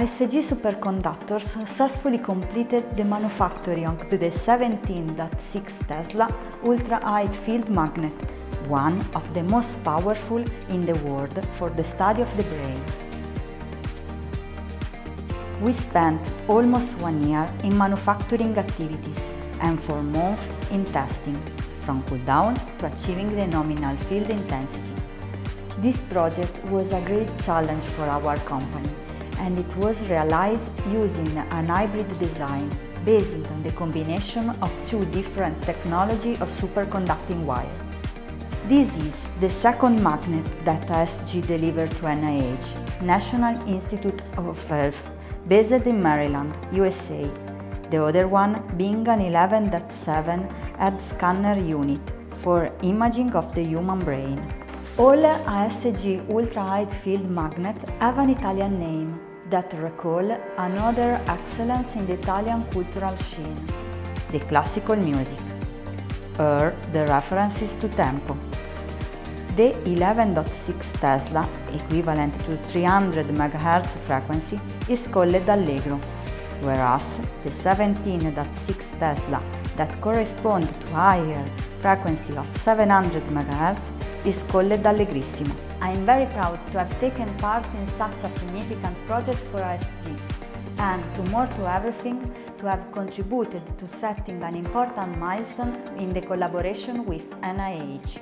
ASG Superconductors successfully completed the manufacturing of the 17.6 Tesla ultra-high field magnet, one of the most powerful in the world for the study of the brain. We spent almost 1 year in manufacturing activities and 4 months in testing, from cool down to achieving the nominal field intensity. This project was a great challenge for our company, and it was realized using an hybrid design based on the combination of 2 different technologies of superconducting wire. This is the second magnet that ASG delivered to NIH, National Institute of Health, based in Maryland, USA. The other one being an 11.7 head scanner unit for imaging of the human brain. All ASG ultra-high field magnets have an Italian name that recall another excellence in the Italian cultural scene, the classical music, or the references to tempo. The 11.6 Tesla, equivalent to 300 MHz frequency, is called Allegro, whereas the 17.6 Tesla, that correspond to higher frequency of 700 MHz, is called Allegrissimo. I am very proud to have taken part in such a significant project for ASG, and to more to everything, to have contributed to setting an important milestone in the collaboration with NIH.